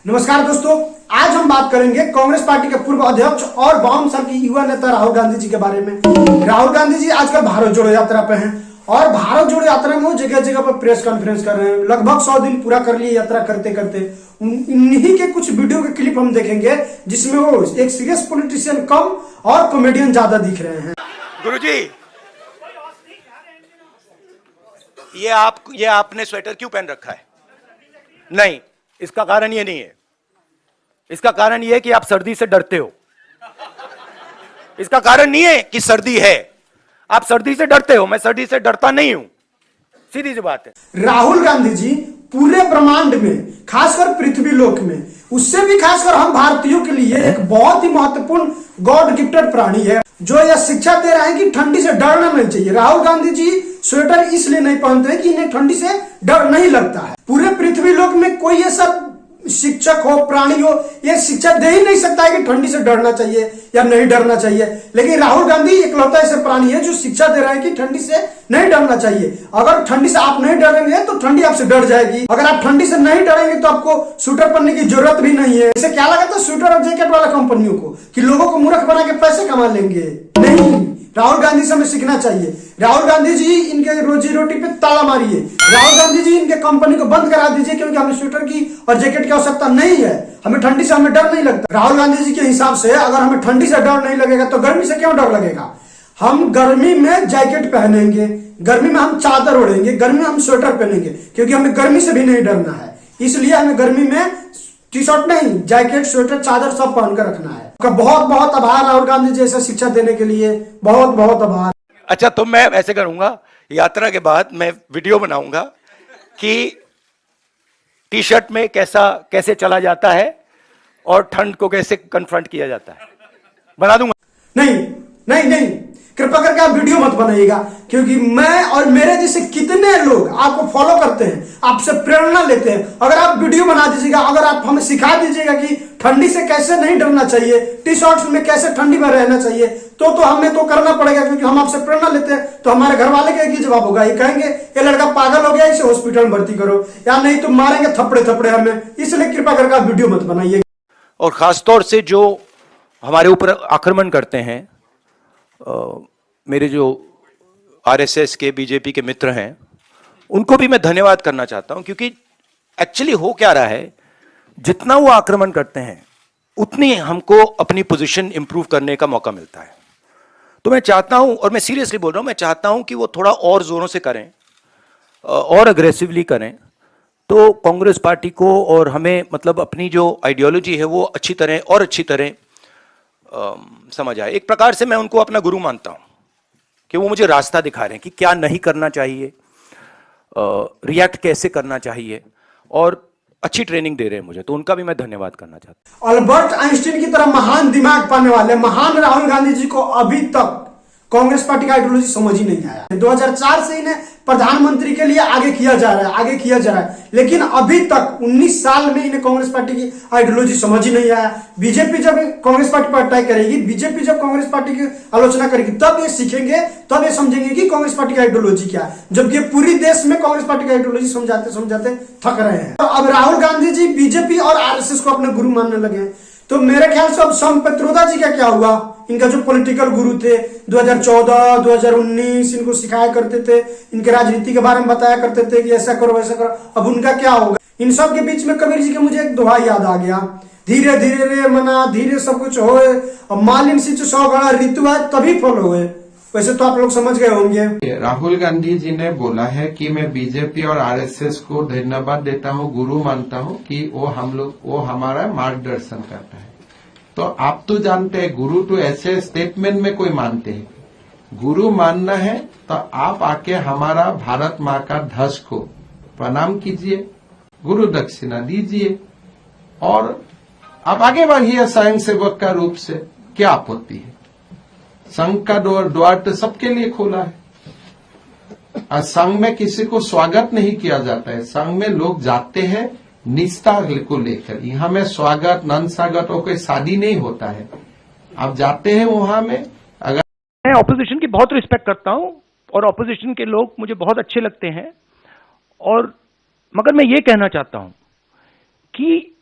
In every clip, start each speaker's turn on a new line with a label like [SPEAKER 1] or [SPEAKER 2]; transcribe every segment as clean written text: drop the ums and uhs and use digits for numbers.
[SPEAKER 1] नमस्कार दोस्तों, आज हम बात करेंगे कांग्रेस पार्टी के पूर्व अध्यक्ष और वाम साल के युवा नेता राहुल गांधी जी के बारे में। राहुल गांधी जी आजकल भारत जोड़ो यात्रा पे हैं और भारत जोड़ो यात्रा में वो जगह जगह पर प्रेस कॉन्फ्रेंस कर रहे हैं। लगभग 100 दिन पूरा कर लिए यात्रा करते करते। इन्हीं के कुछ वीडियो के क्लिप हम देखेंगे जिसमें वो एक सीरियस पॉलिटिशियन कम और कॉमेडियन ज्यादा दिख रहे हैं।
[SPEAKER 2] गुरुजी, ये आपने स्वेटर क्यों पहन रखा है? नहीं, इसका कारण ये नहीं है। इसका कारण ये है कि आप सर्दी से डरते हो। इसका कारण नहीं है कि सर्दी है, आप सर्दी से डरते हो। मैं सर्दी से डरता नहीं हूं, सीधी सी बात है।
[SPEAKER 1] राहुल गांधी जी पूरे ब्रह्मांड में, खासकर पृथ्वी लोक में, उससे भी खासकर हम भारतीयों के लिए एक बहुत ही महत्वपूर्ण गॉड गिफ्टेड प्राणी है जो यह शिक्षा दे रहा है कि ठंडी से डरना नहीं चाहिए। राहुल गांधी जी स्वेटर इसलिए नहीं पहनते कि इन्हें ठंडी से डर नहीं लगता है। पूरे पृथ्वी लोक में कोई ऐसा शिक्षक हो, प्राणी हो, यह शिक्षा दे ही नहीं सकता है कि ठंडी से डरना चाहिए या नहीं डरना चाहिए। लेकिन राहुल गांधी इकलौता ऐसा प्राणी है जो शिक्षा दे रहा है कि ठंडी से नहीं डरना चाहिए। अगर ठंडी से आप नहीं डरेंगे तो ठंडी आपसे डर जाएगी। अगर आप ठंडी से नहीं डरेंगे तो आपको स्वेटर पहनने की जरूरत भी नहीं है। इसे क्या लगा था स्वेटर और जैकेट वाला कंपनियों को कि लोगों को मूर्ख बना के पैसे कमा लेंगे? नहीं, राहुल गांधी से हमें सीखना चाहिए। राहुल गांधी जी इनके रोजी रोटी पे ताला मारिए। राहुल गांधी जी इनके कंपनी को बंद करा दीजिए, क्योंकि हमें स्वेटर की और जैकेट की आवश्यकता नहीं है। हमें ठंडी से हमें डर नहीं लगता। राहुल गांधी जी के हिसाब से अगर हमें ठंडी से डर नहीं लगेगा तो गर्मी से क्यों डर लगेगा? हम गर्मी में जैकेट पहनेंगे, गर्मी में हम चादर ओढ़ेंगे, गर्मी में हम स्वेटर पहनेंगे, क्योंकि हमें गर्मी से भी नहीं डरना है। इसलिए हमें गर्मी में टी शर्ट नहीं, जैकेट, स्वेटर, चादर सब पहन कर रखना है। बहुत बहुत आभार राहुल गांधी जी ऐसा शिक्षा देने के लिए, बहुत बहुत आभार।
[SPEAKER 2] अच्छा, तो मैं ऐसे करूंगा, यात्रा के बाद मैं वीडियो बनाऊंगा कि टी शर्ट में कैसे चला जाता है और ठंड को कैसे कन्फ्रंट किया जाता है, बना दूंगा।
[SPEAKER 1] नहीं नहीं नहीं, कृपया करके आप वीडियो मत बनाइएगा, क्योंकि मैं और मेरे जैसे कितने लोग आपको फॉलो करते हैं, आपसे प्रेरणा लेते हैं। अगर आप वीडियो बना दीजिएगा, अगर आप हमें सिखा दीजिएगा कि ठंडी से कैसे नहीं डरना चाहिए, टी शर्ट में कैसे ठंडी में रहना चाहिए, तो हमें तो करना पड़ेगा, क्योंकि हम आपसे प्रेरणा लेते हैं। तो हमारे घर वाले का एक ही जवाब होगा, ये कहेंगे ये लड़का पागल हो गया, इसे हॉस्पिटल में भर्ती करो, या नहीं तो मारेंगे थप्पड़े थप्पड़े हमें। इसलिए कृपा करके आप वीडियो मत बनाइए।
[SPEAKER 2] और खासतौर से जो हमारे ऊपर आक्रमण करते हैं, मेरे जो आरएसएस के, बीजेपी के मित्र हैं, उनको भी मैं धन्यवाद करना चाहता हूं, क्योंकि एक्चुअली हो क्या रहा है, जितना वो आक्रमण करते हैं उतनी हमको अपनी पोजीशन इंप्रूव करने का मौका मिलता है। तो मैं चाहता हूं, और मैं सीरियसली बोल रहा हूं, मैं चाहता हूं कि वो थोड़ा और जोरों से करें और अग्रेसिवली करें, तो कांग्रेस पार्टी को और हमें, मतलब अपनी जो आइडियोलॉजी है वो अच्छी तरह समझ आए। एक प्रकार से मैं उनको अपना गुरु मानता हूं कि वो मुझे रास्ता दिखा रहे हैं कि क्या नहीं करना चाहिए, रिएक्ट कैसे करना चाहिए, और अच्छी ट्रेनिंग दे रहे हैं मुझे, तो उनका भी मैं धन्यवाद करना चाहता हूं।
[SPEAKER 1] अल्बर्ट आइंस्टीन की तरह महान दिमाग पाने वाले महान राहुल गांधी जी को अभी तक कांग्रेस पार्टी का आइडियोलॉजी समझ ही नहीं आया। 2004 से इन्हें प्रधानमंत्री के लिए आगे किया जा रहा है, लेकिन अभी तक 19 साल में इन्हें कांग्रेस पार्टी की आइडियोलॉजी समझ ही नहीं आया। बीजेपी जब कांग्रेस पार्टी पर अटैक करेगी, बीजेपी जब कांग्रेस पार्टी की आलोचना करेगी, तब ये सीखेंगे, तब ये समझेंगे कि कांग्रेस पार्टी की आइडियोलॉजी क्या है, जबकि पूरी देश में कांग्रेस पार्टी की आइडियोलॉजी समझाते थक रहे हैं। अब राहुल गांधी जी बीजेपी और आरएसएस को अपने गुरु मानने लगे हैं। तो मेरे ख्याल से अब संत पित्रोदा जी का क्या हुआ? इनका जो पॉलिटिकल गुरु थे, 2014, 2019 इनको सिखाया करते थे, इनके राजनीति के बारे में बताया करते थे कि ऐसा करो वैसा करो, अब उनका क्या होगा? इन सब के बीच में कबीर जी के मुझे एक दोहा याद आ गया, धीरे धीरे रे मना धीरे सब कुछ होए, मालिन सिंच 100 गणा ऋतु आए तभी फल होए। वैसे तो आप लोग समझ गए होंगे।
[SPEAKER 3] राहुल गांधी जी ने बोला है कि मैं बीजेपी और आरएसएस को धन्यवाद देता हूं, गुरु मानता हूं कि वो हमारा मार्गदर्शन करता है। तो आप तो जानते हैं, गुरु तो ऐसे स्टेटमेंट में कोई मानते हैं। गुरु मानना है तो आप आके हमारा भारत माँ का ध्वज को प्रणाम कीजिए, गुरु दक्षिणा दीजिए, और आप आगे बढ़िए स्वयं सेवक का रूप से। क्या आपत्ति है? संघ का द्वार तो सबके लिए खुला है। और संघ में किसी को स्वागत नहीं किया जाता है। संघ में लोग जाते हैं निष्ठा को लेकर। यहाँ में स्वागत नन स्वागत और कोई शादी नहीं होता है। आप जाते हैं वहां में। अगर
[SPEAKER 2] मैं ऑपोजिशन की बहुत रिस्पेक्ट करता हूं और ऑपोजिशन के लोग मुझे बहुत अच्छे लगते हैं, और मगर मैं ये कहना चाहता हूं कि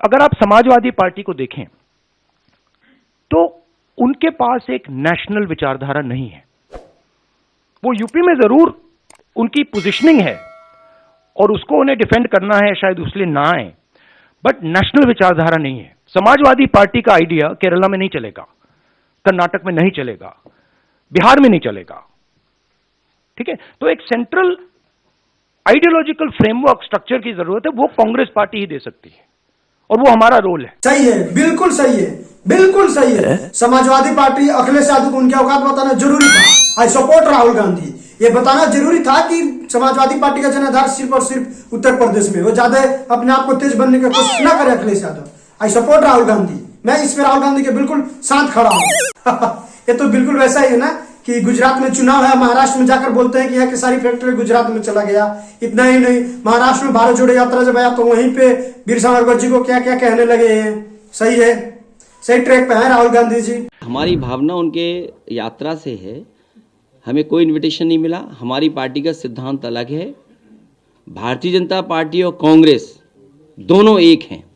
[SPEAKER 2] अगर आप समाजवादी पार्टी को देखें तो उनके पास एक नेशनल विचारधारा नहीं है। वो यूपी में जरूर उनकी पोजीशनिंग है और उसको उन्हें डिफेंड करना है, शायद उसलिए ना आए, बट नेशनल विचारधारा नहीं है। समाजवादी पार्टी का आइडिया केरला में नहीं चलेगा, कर्नाटक में नहीं चलेगा, बिहार में नहीं चलेगा। ठीक है, तो एक सेंट्रल आइडियोलॉजिकल फ्रेमवर्क स्ट्रक्चर की जरूरत है, वो कांग्रेस पार्टी ही दे सकती है और वो हमारा रोल है।
[SPEAKER 1] सही है, बिल्कुल सही है, बिल्कुल सही है। समाजवादी पार्टी अखिलेश यादव को उनके औकात बताना जरूरी था। आई सपोर्ट राहुल गांधी, ये बताना जरूरी था कि समाजवादी पार्टी का जनाधार सिर्फ और सिर्फ उत्तर प्रदेश में, वो ज्यादा अपने आप को तेज बनने की कोशिश ना करे अखिलेश यादव। आई सपोर्ट राहुल गांधी, मैं इसमें राहुल गांधी के बिल्कुल साथ खड़ा हूं। ये तो बिल्कुल वैसा ही है ना कि गुजरात में चुनाव है, महाराष्ट्र में जाकर बोलते हैं कि यहाँ की सारी फैक्ट्री गुजरात में चला गया। इतना ही नहीं, महाराष्ट्र में भारत जोड़ो यात्रा जब आया तो वहीं पे वीर सावरकर जी को क्या क्या कहने लगे हैं। सही है, सही ट्रैक पे है राहुल गांधी जी।
[SPEAKER 4] हमारी भावना उनके यात्रा से है, हमें कोई इनविटेशन नहीं मिला। हमारी पार्टी का सिद्धांत अलग है। भारतीय जनता पार्टी और कांग्रेस दोनों एक हैं।